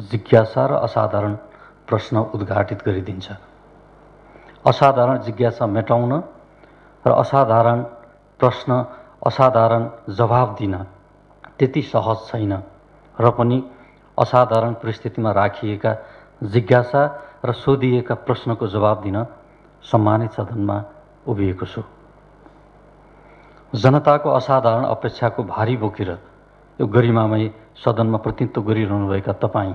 जिज्ञासा र असाधारण प्रश्न उद्घाटित गरिदिन्छ। असाधारण जिज्ञासा मेटाउन र असाधारण प्रश्न, असाधारण जवाब दिन त्यति सहज छैन र पनि असाधारण परिस्थितिमा राखिएका जिज्ञासा र सोधिएका प्रश्नको जवाब दिन सम्मानित सदनमा उभिएको छु। जनताको असाधारण अपेक्षाको भारी बोकेर यो गरिमामय सदनमा प्रतिनिधित्व गरिरहनुभएका तपाईँ,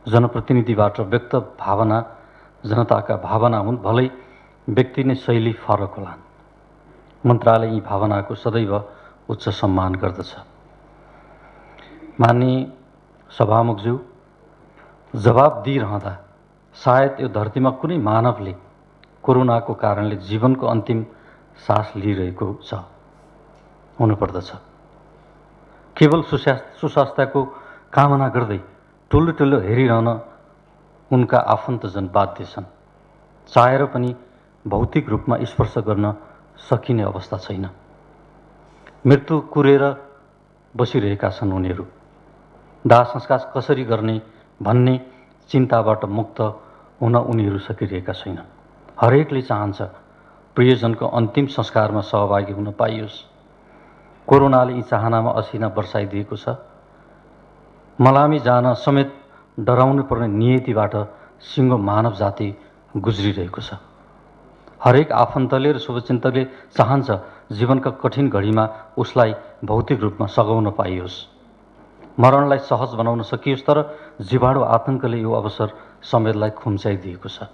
जनप्रतिनिधिबाट व्यक्त भावना जनताका भावना हुन्, भलै व्यक्ति नै शैली फरक होलान्। मन्त्रालय यी भावनाको सदैव उच्च सम्मान गर्दछ। माननीय सभामुखज्यू, जवाब दिइरहँदा सायद यो धरतीमा कुनै मानवले कोरोनाको कारणले जीवनको अन्तिम सास लिइरहेको छ हुनुपर्दछ। केवल सुस्वास्थ्यको कामना गर्दै टुल्लो हेरिरहन उनका आफन्तजन बाध्य छन्। चाहेर पनि भौतिक रूपमा स्पर्श गर्न सकिने अवस्था छैन। मृत्यु कुरेर बसिरहेका छन् उनीहरू। दाह संस्कार कसरी गर्ने भन्ने चिन्ताबाट मुक्त हुन उनीहरू सकिरहेका छैनन्। हरेकले चाहन्छ प्रियजनको अन्तिम संस्कारमा सहभागी हुन पाइयोस्। कोरोनाले यी चाहनामा असिना बर्साइदिएको छ। मलामी जान समेत डराउनु पर्ने नियतिबाट सिङ्गो मानव जाति गुज्रिरहेको छ। हरेक आफन्तले र शुभचिन्तकले चाहन्छ जीवनका कठिन घडीमा उसलाई भौतिक रूपमा सघाउन पाइयोस्, मरणलाई सहज बनाउन सकियोस्। तर जीवाणु आतङ्कले यो अवसर समेतलाई खुम्चाइदिएको छ।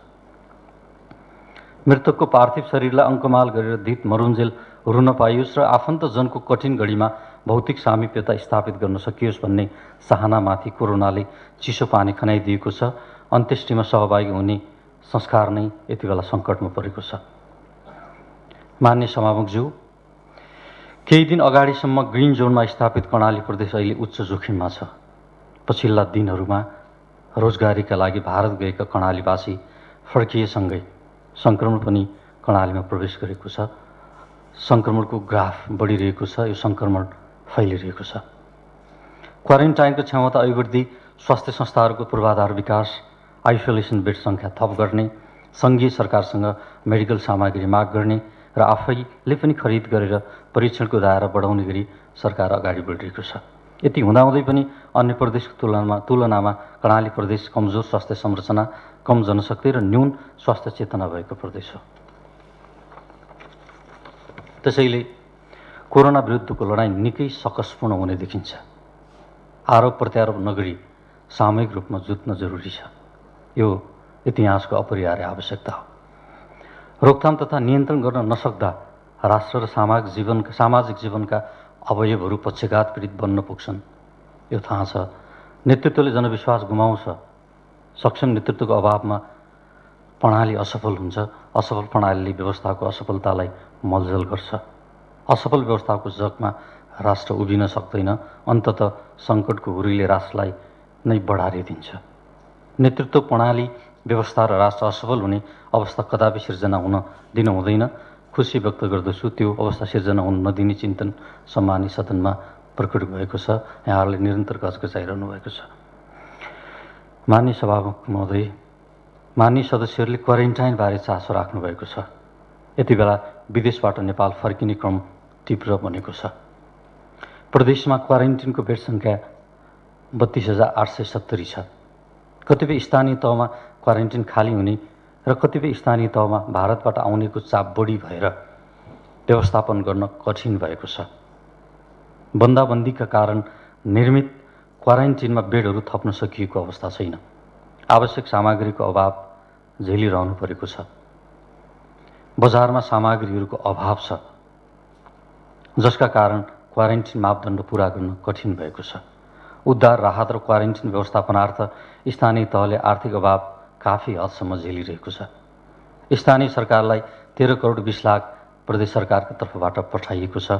मृतकको पार्थिव शरीरलाई अङ्कमाल गरेर धित मरुन्जेल रुन पाइयोस् र आफन्तजनको कठिन घडीमा भौतिक सामिप्यता स्थापित गर्न सकियोस् भन्ने चाहनामाथि कोरोनाले चिसो पानी खनाइदिएको छ। अन्त्येष्टिमा सहभागी हुने संस्कार नै यति बेला सङ्कटमा परेको छ। मान्य सभामुखज्यू, केही दिन अगाडिसम्म ग्रिन जोनमा स्थापित कर्णाली प्रदेश अहिले उच्च जोखिममा छ। पछिल्ला दिनहरूमा रोजगारीका लागि भारत गएका कर्णालीवासी फर्किएसँगै सङ्क्रमण पनि कर्णालीमा प्रवेश गरेको छ। सङ्क्रमणको ग्राफ बढिरहेको छ। यो सङ्क्रमण फैलिरहेको छ। क्वारेन्टाइनको क्षमता अभिवृद्धि, स्वास्थ्य संस्थाहरूको पूर्वाधार विकास, आइसोलेसन बेड सङ्ख्या थप गर्ने, सङ्घीय सरकारसँग मेडिकल सामग्री माग गर्ने र आफैले पनि खरिद गरेर परीक्षणको दायरा बढाउने गरी सरकार अगाडि बढिरहेको छ। यति हुँदाहुँदै पनि अन्य प्रदेशको तुलनामा कर्णाली प्रदेश कमजोर स्वास्थ्य संरचना, कम जनशक्ति र न्यून स्वास्थ्य चेतना भएको प्रदेश हो। त्यसैले कोरोना विरुद्धको लडाईँ निकै सकसपूर्ण हुने देखिन्छ। आरोप प्रत्यारोप नगरी सामूहिक रूपमा जुट्न जरुरी छ। यो इतिहासको अपरिहार्य आवश्यकता हो। रोकथाम तथा नियन्त्रण गर्न नसक्दा राष्ट्र र सामाजिक जीवनका अवयवहरू पक्षघात पीडित बन्न पुग्छन्। यो थाहा छ। नेतृत्वले जनविश्वास गुमाउँछ। सक्षम नेतृत्वको अभावमा प्रणाली असफल हुन्छ। असफल प्रणालीले व्यवस्थाको असफलतालाई मलजल गर्छ। असफल व्यवस्थाको जगमा राष्ट्र उभिन सक्दैन। अन्ततः सङ्कटको हुरीले राष्ट्रलाई नै बढारिदिन्छ। नेतृत्व प्रणाली, व्यवस्था र राष्ट्र असफल हुने अवस्था कदापि सिर्जना हुन दिन हुँदैन। खुसी व्यक्त गर्दछु त्यो अवस्था सिर्जना हुन नदिने चिन्तन सम्मानित सदनमा प्रकट भएको छ। यहाँहरूले निरन्तर गजगजाइरहनु भएको छ। माननीय सभामुख महोदय, माननीय सदस्यहरूले क्वारेन्टाइनबारे चासो राख्नु भएको छ। यति बेला विदेशबाट नेपाल फर्किने क्रम तीव्र बनेको छ। प्रदेशमा क्वारेन्टिनको बेड सङ्ख्या 32,870 छ। कतिपय स्थानीय तहमा क्वारेन्टिन खाली हुने र कतिपय स्थानीय तहमा भारतबाट आउनेको चाप बढी भएर व्यवस्थापन गर्न कठिन भएको छ। बन्दाबन्दीका कारण निर्मित क्वारेन्टिनमा बेडहरू थप्न सकिएको अवस्था छैन। आवश्यक सामग्रीको अभाव झेलिरहनु परेको छ। बजारमा सामग्रीहरूको अभाव छ, जसका कारण क्वारेन्टिन मापदण्ड पूरा गर्न कठिन भएको छ। उद्धार, राहत र क्वारेन्टिन व्यवस्थापनार्थ स्थानीय तहले आर्थिक अभाव काफी हदसम्म झेलिरहेको छ। स्थानीय सरकारलाई 13 करोड 20 लाख प्रदेश सरकारको तर्फबाट पठाइएको छ।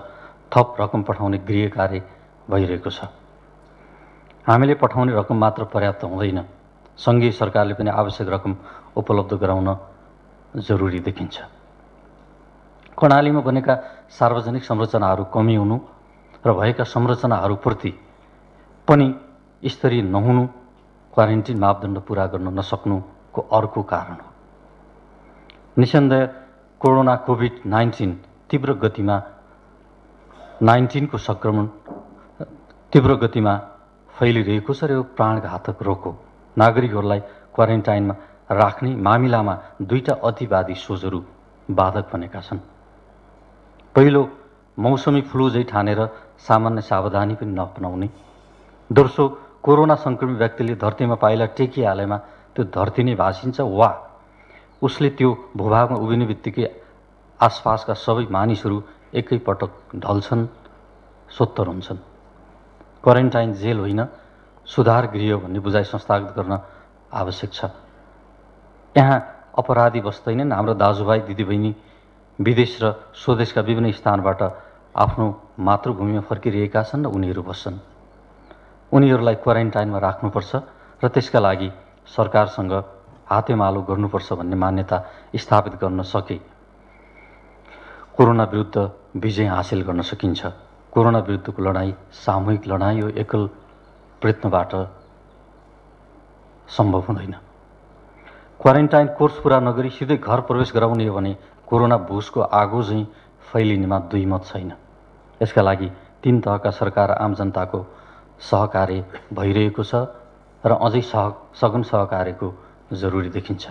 थप रकम पठाउने गृह कार्य भइरहेको छ। हामीले पठाउने रकम मात्र पर्याप्त हुँदैन। सङ्घीय सरकारले पनि आवश्यक रकम उपलब्ध गराउन जरुरी देखिन्छ। कर्णालीमा बनेका सार्वजनिक संरचनाहरू कमी हुनु र भएका संरचनाहरूप्रति पनि स्तरीय नहुनु क्वारेन्टिन मापदण्ड पूरा गर्न नसक्नुको अर्को कारण हो। निसन्देह कोरोना कोभिड-19 तीव्र गतिमा सङ्क्रमण तीव्र गतिमा फैलिरहेको छ र यो प्राणघातक रोग हो। नागरिकहरूलाई क्वारेन्टाइनमा राख्ने मामिलामा दुईटा अतिवादी सोचहरू बाधक बनेका छन्। पहिलो, मौसमी फ्लू झै ठानेर सामान्य सावधानी पनि नअपनाउने। दोस्रो, कोरोना सङ्क्रमित व्यक्तिले धरतीमा पाइला टेकिहालेमा त्यो धरती नै भासिन्छ वा उसले त्यो भूभागमा उभिने बित्तिकै आसपासका सबै मानिसहरू एकैपटक ढल्छन्, सोत्तर हुन्छन्। क्वारेन्टाइन जेल होइन, सुधार गृह भन्ने बुझाइ संस्थागत गर्न आवश्यक छ। यहाँ अपराधी बस्दैनन्। हाम्रो दाजुभाइ दिदीबहिनी विदेश र स्वदेशका विभिन्न स्थानबाट आफ्नो मातृभूमिमा फर्किरहेका छन् र उनीहरू बस्छन्। उनीहरूलाई क्वारेन्टाइनमा राख्नुपर्छ र त्यसका लागि सरकारसँग हातेमालो गर्नुपर्छ भन्ने मान्यता स्थापित गर्न सके कोरोना विरुद्ध विजय हासिल गर्न सकिन्छ। कोरोना विरुद्धको लडाईँ सामूहिक लडाईँ हो, एकल प्रयत्नबाट सम्भव हुँदैन। क्वारेन्टाइन कोर्स पुरा नगरी सिधै घर प्रवेश गराउने हो भने कोरोना भुसको आगो चाहिँ फैलिनेमा दुई मत छैन। यसका लागि तीन तहका सरकार र आम जनताको सहकार्य भइरहेको छ र अझै सघन सहकार्यको जरुरी देखिन्छ।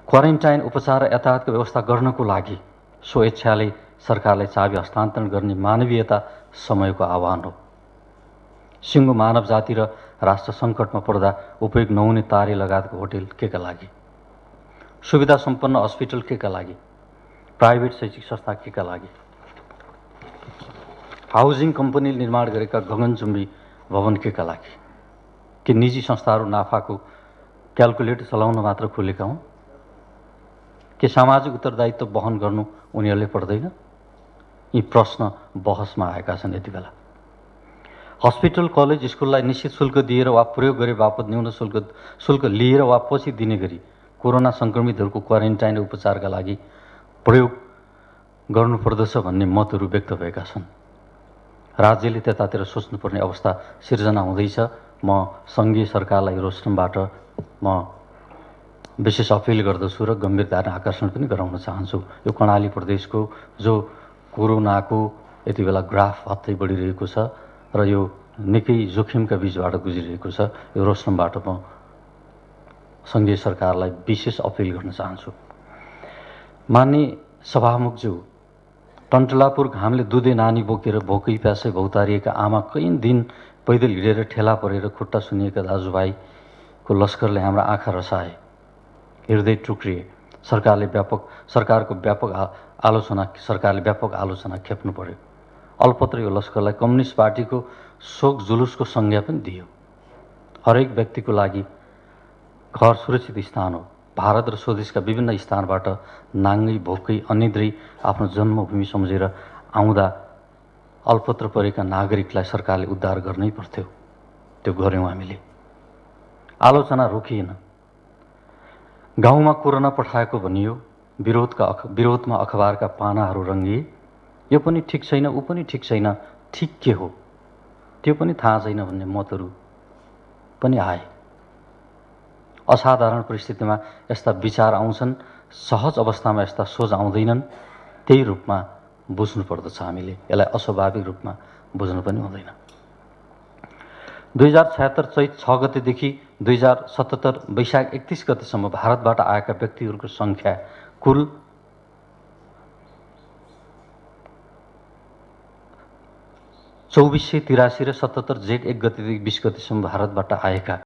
क्वारेन्टाइन उपचार र यातायातको व्यवस्था गर्नको लागि स्वेच्छाले सरकारलाई चाबी हस्तान्तरण गर्ने मानवीयता समयको आह्वान हो। सिङ्गो मानव जाति र राष्ट्र सङ्कटमा पर्दा उपयोग नहुने तारे लगायतको होटेल केका लागि, सुविधा सम्पन्न हस्पिटल केका लागि, प्राइभेट शैक्षिक संस्था केका लागि, हाउसिङ कम्पनीले निर्माण गरेका गगनचुम्बी भवन केका लागि, कि निजी संस्थाहरू नाफाको क्याल्कुलेटर चलाउन मात्र खुलेका हुन्, के सामाजिक उत्तरदायित्व वहन गर्नु उनीहरूले पर्दैन? यी प्रश्न बहसमा आएका छन् यति बेला। हस्पिटल, कलेज, स्कुललाई निश्चित शुल्क दिएर वा प्रयोग गरे बापत न्यून शुल्क लिएर वा पछि दिने गरी कोरोना सङ्क्रमितहरूको क्वारेन्टाइन र उपचारका लागि प्रयोग गर्नुपर्दछ भन्ने मतहरू व्यक्त भएका छन्। राज्यले त्यतातिर सोच्नुपर्ने अवस्था सिर्जना हुँदैछ। म सङ्घीय सरकारलाई रोस्टमबाट म विशेष अपिल गर्दछु र गम्भीर ध्यान आकर्षण पनि गराउन चाहन्छु। यो कर्णाली प्रदेशको जो कोरोनाको यति बेला ग्राफ हत्तै बढिरहेको छ र यो निकै जोखिमका बीचबाट गुजिरहेको छ, यो रोस्टमबाट म सङ्घीय सरकारलाई विशेष अपिल गर्न चाहन्छु। मान्य सभामुखज्यू, टन्टलापुर घामले दुधे नानी बोकेर भोकै प्यासै भौतारिएका आमा, कैयन दिन पैदल हिँडेर ठेला परेर खुट्टा सुनिएका दाजुभाइको लस्करले हाम्रा आँखा रसाए, हृदय टुक्रिए। सरकारले व्यापक आलोचना खेप्नु पर्यो। अल्पत्र यो लस्करलाई कम्युनिस्ट पार्टीको शोक जुलुसको संज्ञा पनि दियो। हरेक व्यक्तिको लागि घर सुरक्षित स्थान हो। भारत र स्वदेशका विभिन्न स्थानबाट नाङ्गै भोकै अनिद्रै आफ्नो जन्मभूमि सम्झेर आउँदा अल्पत्र परेका नागरिकलाई सरकारले उद्धार गर्नै पर्थ्यो। त्यो गर्यौँ हामीले। आलोचना रोकिएन। गाउँमा कोरोना पठाएको भनियो, विरोधमा अखबारका पानाहरू रङ्गिए। यो पनि ठिक छैन, ऊ पनि ठिक छैन, ठिक के हो त्यो पनि थाहा छैन भन्ने मतहरू पनि आए। असाधारण परिस्थितिमा यस्ता विचार आउँछन्, सहज अवस्थामा यस्ता सोच आउँदैनन्। त्यही रूपमा बुझ्नु पर्दछ हामीले, यसलाई अस्वाभाविक रूपमा बुझ्नु पनि हुँदैन। 2076 चैत 6 गतेदेखि 2077 वैशाख 31 गतेसम्म भारतबाट आएका व्यक्तिहरूको सङ्ख्या कुल 2483 र 77 जेठ 1 गतेदेखि 20 गतेसम्म भारतबाट आएका